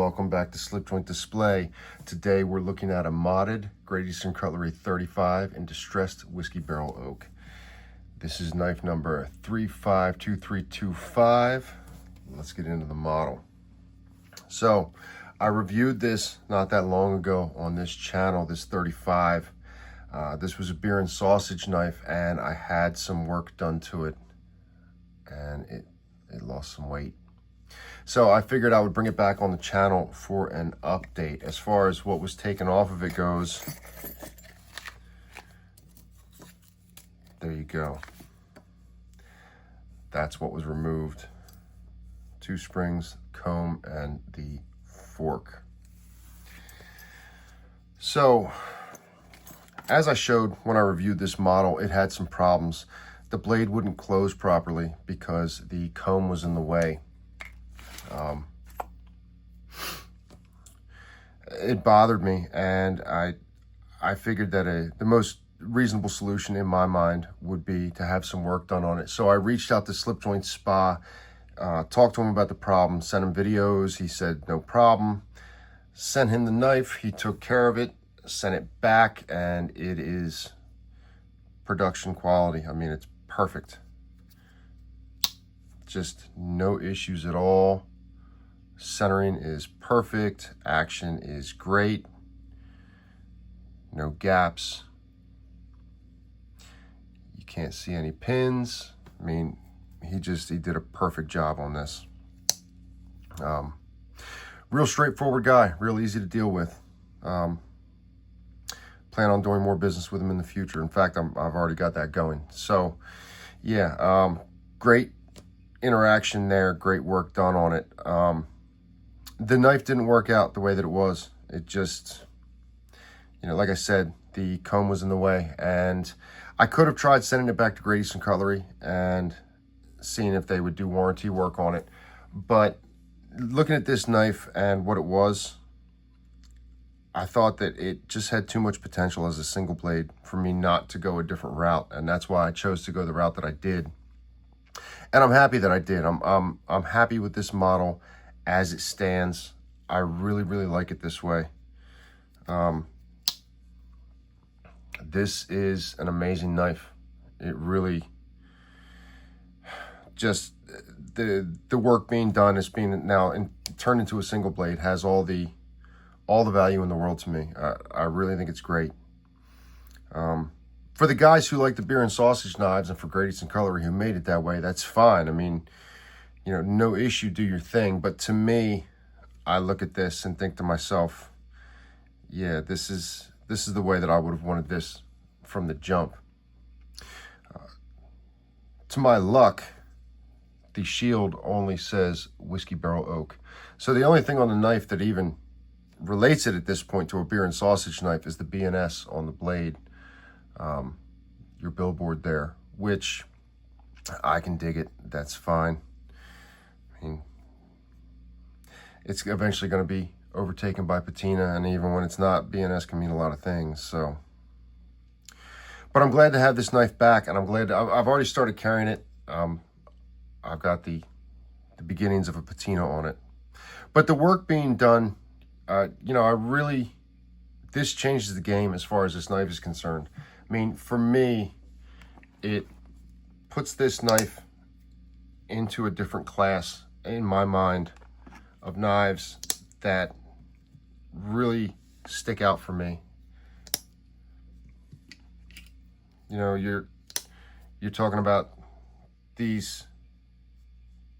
welcome back to Slip Joint Display. Today we're looking at a modded Great Eastern Cutlery 35 in distressed whiskey barrel oak. This is knife number 352325. Let's get into the model. So I reviewed this not that long ago on this channel, this 35. This was a beer and sausage knife, and I had some work done to it, and it lost some weight. So I figured I would bring it back on the channel for an update. As far as what was taken off of it goes, there you go. That's what was removed. 2 springs, comb, and the fork. So, as I showed when I reviewed this model, it had some problems. The blade wouldn't close properly because the comb was in the way. It bothered me, and I figured that the most reasonable solution in my mind would be to have some work done on it. So I reached out to Slip Joint Spa, talked to him about the problem, sent him videos. He said no problem. Sent him the knife. He took care of it, sent it back, and it is production quality. I mean, it's perfect. Just no issues at all. Centering is perfect. Action is great. No gaps. You can't see any pins. I mean, he did a perfect job on this. Real straightforward guy, real easy to deal with. Plan on doing more business with him in the future. In fact, I've already got that going. So yeah, great interaction there, great work done on it. The knife didn't work out the way that it was. It just, like I said, the comb was in the way, and I could have tried sending it back to Great Eastern Cutlery and seeing if they would do warranty work on it. But looking at this knife and what it was, I thought that it just had too much potential as a single blade for me not to go a different route, and that's why I chose to go the route that I did. And I'm happy that I did. I'm happy with this model as it stands. I really, really like it this way. This is an amazing knife. It really just, the work being done is being now turned into a single blade, has all the value in the world to me. I really think it's great. For the guys who like the beer and sausage knives, and for Great Eastern Cutlery who made it that way, that's fine. I mean, no issue, do your thing. But to me, I look at this and think to myself, yeah, this is the way that I would have wanted this from the jump. To my luck, the shield only says whiskey barrel oak. So the only thing on the knife that even relates it at this point to a beer and sausage knife is the B&S on the blade. Your billboard there, which I can dig it. That's fine. I mean, it's eventually going to be overtaken by patina, and even when it's not, B&S can mean a lot of things. So, but I'm glad to have this knife back, and I'm glad I've already started carrying it. I've got the beginnings of a patina on it, but the work being done, this changes the game as far as this knife is concerned. I mean, for me, it puts this knife into a different class in my mind of knives that really stick out for me. You're talking about these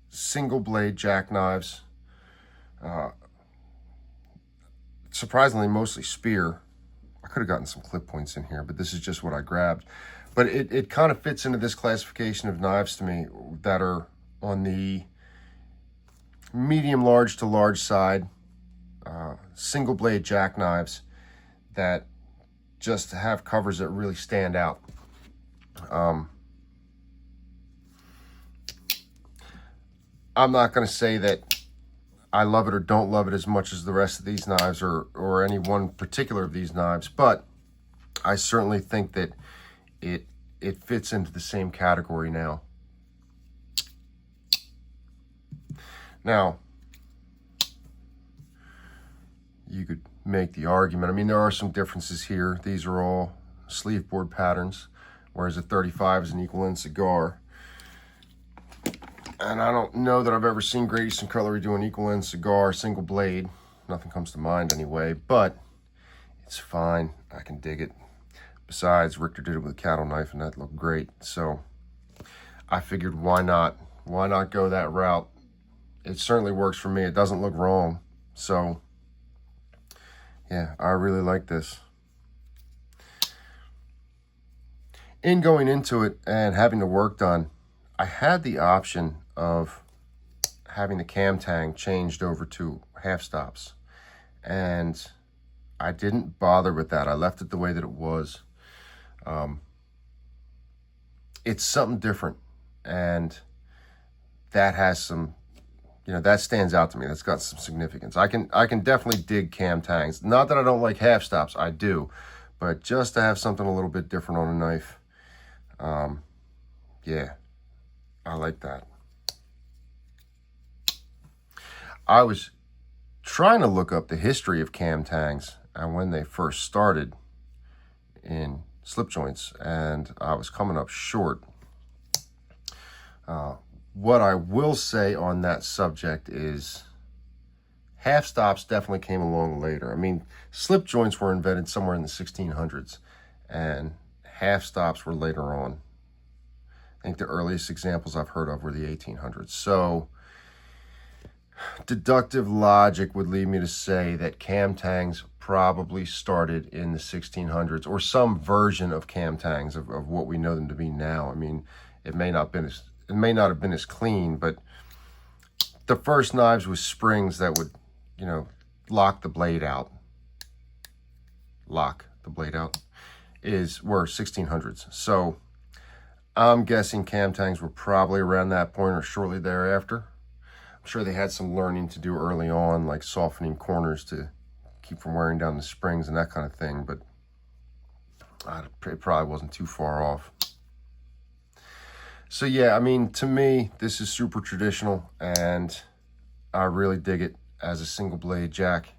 single blade jackknives, surprisingly mostly spear. I could have gotten some clip points in here, but this is just what I grabbed. But it kind of fits into this classification of knives to me that are on the medium large to large side, single blade jackknives that just have covers that really stand out. I'm not going to say that I love it or don't love it as much as the rest of these knives, or any one particular of these knives, but I certainly think that it fits into the same category now. Now, you could make the argument. I mean, there are some differences here. These are all sleeve board patterns, whereas a 35 is an equal end cigar. And I don't know that I've ever seen Great Eastern Cutlery do an equal end cigar, single blade. Nothing comes to mind anyway, but it's fine. I can dig it. Besides, Richter did it with a cattle knife and that looked great. So I figured, why not? Why not go that route? It certainly works for me. It doesn't look wrong. So yeah, I really like this. In going into it and having the work done, I had the option of having the cam tang changed over to half stops. And I didn't bother with that. I left it the way that it was. It's something different. And that has some, that stands out to me. That's got some significance. I can definitely dig cam tangs. Not that I don't like half stops. I do. But just to have something a little bit different on a knife, yeah, I like that. I was trying to look up the history of cam tangs and when they first started in slip joints, and I was coming up short. What I will say on that subject is half stops definitely came along later. I mean, slip joints were invented somewhere in the 1600s, and half stops were later on. I think the earliest examples I've heard of were the 1800s. So deductive logic would lead me to say that cam tangs probably started in the 1600s, or some version of cam tangs of what we know them to be now. I mean, it may not have been as clean, but the first knives with springs that would, lock the blade out, were 1600s. So I'm guessing cam tangs were probably around that point or shortly thereafter. I'm sure they had some learning to do early on, like softening corners to keep from wearing down the springs and that kind of thing, but it probably wasn't too far off. So yeah, I mean, to me, this is super traditional, and I really dig it as a single blade jack.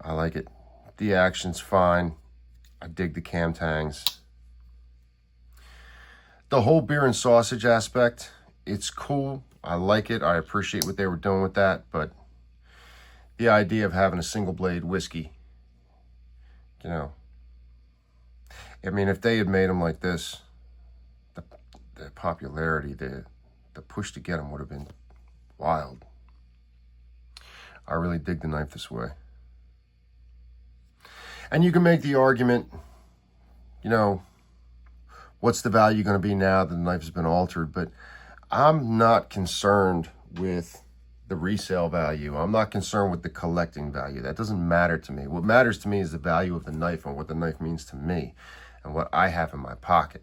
I like it. The action's fine. I dig the cam tangs. The whole beer and sausage aspect, it's cool. I like it. I appreciate what they were doing with that, but the idea of having a single blade whiskey, I mean, if they had made them like this, the popularity, the push to get them would have been wild. I really dig the knife this way. And you can make the argument, what's the value going to be now that the knife has been altered? But I'm not concerned with the resale value. I'm not concerned with the collecting value. That doesn't matter to me. What matters to me is the value of the knife and what the knife means to me and what I have in my pocket.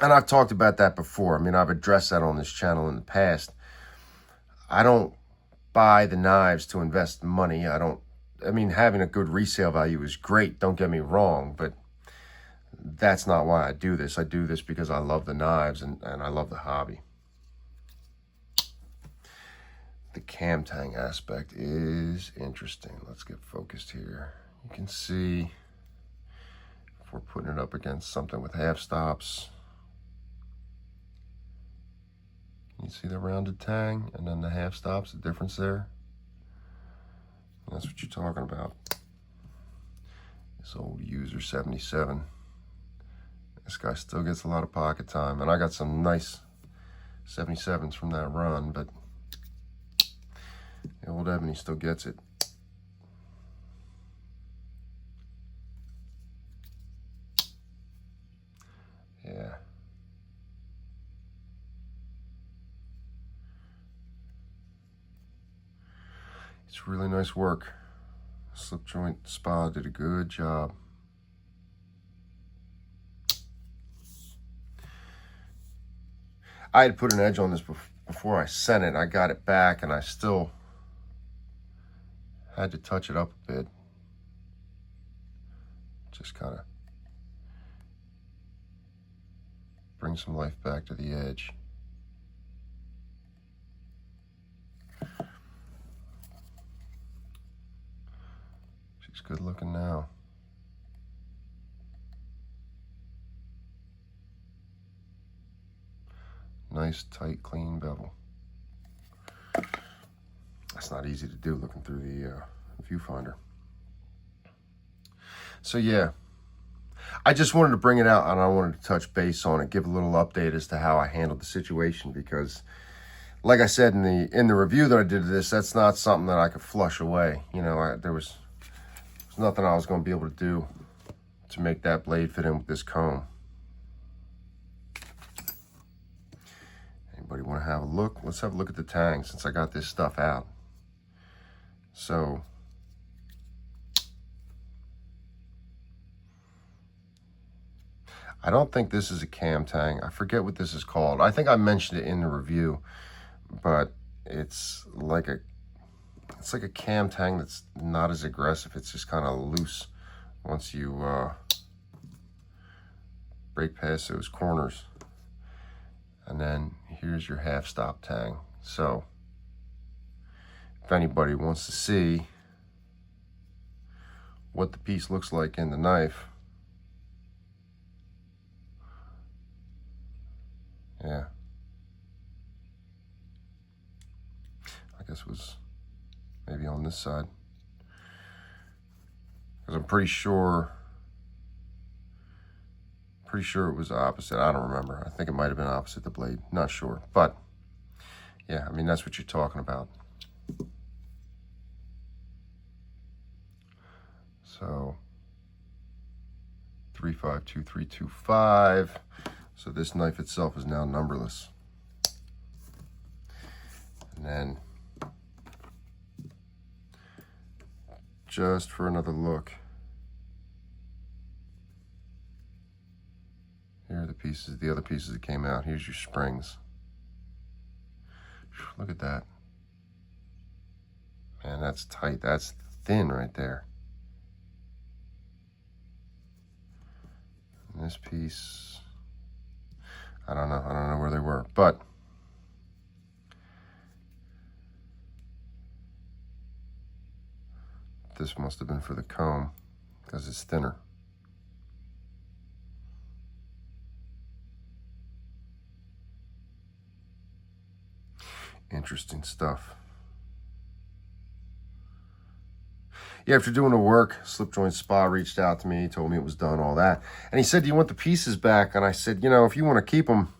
And I've talked about that before. I mean, I've addressed that on this channel in the past. I don't buy the knives to invest money. Having a good resale value is great, don't get me wrong, but that's not why I do this. I do this because I love the knives and I love the hobby. The cam tang aspect is interesting. Let's get focused here. You can see if we're putting it up against something with half stops. You see the rounded tang and then the half stops, the difference there? That's what you're talking about. This old user 77. This guy still gets a lot of pocket time, and I got some nice 77s from that run, but the old Ebony still gets it. Yeah. It's really nice work. Slip joint spa did a good job. I had put an edge on this before I sent it. I got it back and I still had to touch it up a bit. Just kind of bring some life back to the edge. She's good looking now. Nice, tight, clean bevel. That's not easy to do looking through the viewfinder. So yeah, I just wanted to bring it out, and I wanted to touch base on it, give a little update as to how I handled the situation, because like I said in the review that I did of this, that's not something that I could flush away. You know, there's nothing I was going to be able to do to make that blade fit in with this comb. Anybody want to have a look? Let's have a look at the tangs since I got this stuff out. So I don't think this is a cam tang. I forget what this is called. I think I mentioned it in the review, but it's like a cam tang that's not as aggressive. It's just kind of loose once you break past those corners. And then here's your half stop tang. So if anybody wants to see what the piece looks like in the knife, yeah, I guess it was maybe on this side, because I'm pretty sure it was opposite. I don't remember. I think it might have been opposite the blade. Not sure. But yeah, I mean, that's what you're talking about. So 352325. So this knife itself is now numberless. And then just for another look, here are the pieces, the other pieces that came out. Here's your springs. Look at that. Man, that's tight. That's thin right there. And this piece, I don't know where they were, but this must have been for the comb because it's thinner. Interesting stuff. Yeah, after doing the work, Slip Joint Spa reached out to me, told me it was done, all that. And he said, do you want the pieces back? And I said, you know, if you want to keep them,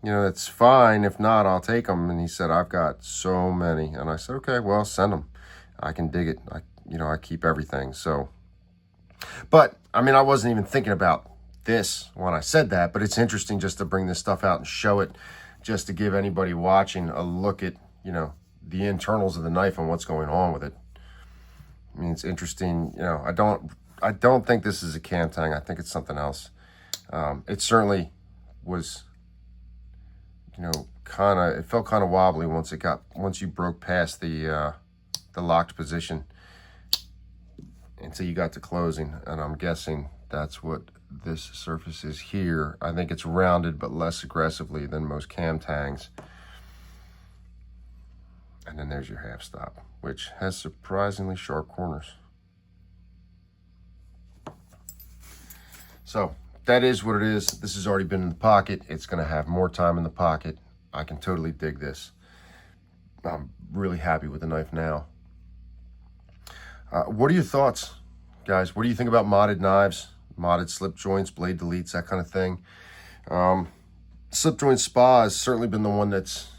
you know, that's fine. If not, I'll take them. And he said, I've got so many. And I said, okay, well, send them. I can dig it. I keep everything. So, but I mean, I wasn't even thinking about this when I said that, but it's interesting just to bring this stuff out and show it, just to give anybody watching a look at, you know, the internals of the knife and what's going on with it. I mean, it's interesting. You know, I don't think this is a cam tang. I think it's something else. It certainly was, you know, it felt kind of wobbly once you broke past the locked position until you got to closing. And I'm guessing that's what this surface is here. I think it's rounded, but less aggressively than most cam tangs. And then there's your half stop, which has surprisingly sharp corners. So that is what it is. This has already been in the pocket. It's going to have more time in the pocket. I can totally dig this. I'm really happy with the knife now. What are your thoughts, guys? What do you think about modded knives, modded slip joints, blade deletes, that kind of thing? Slip Joint Spa has certainly been the one that's,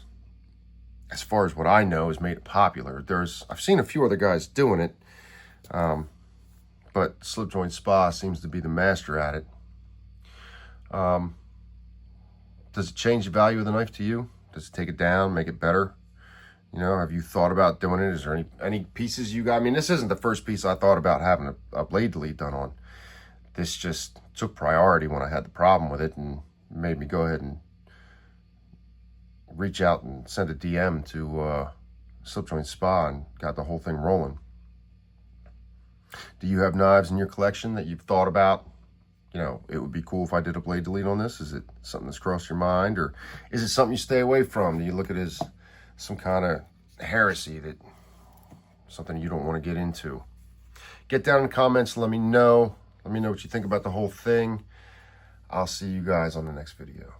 as far as what I know, has made it popular. I've seen a few other guys doing it, but Slip Joint Spa seems to be the master at it. Does it change the value of the knife to you? Does it take it down, make it better? You know, have you thought about doing it? Is there any pieces you got? I mean, this isn't the first piece I thought about having a blade delete done on. This just took priority when I had the problem with it and made me go ahead and reach out and send a DM to Slip Joint Spa and got the whole thing rolling. Do you have knives in your collection that you've thought about? You know, it would be cool if I did a blade delete on this. Is it something that's crossed your mind, or is it something you stay away from? Do you look at it as some kind of heresy, that something you don't want to get into? Get down in the comments. Let me know. Let me know what you think about the whole thing. I'll see you guys on the next video.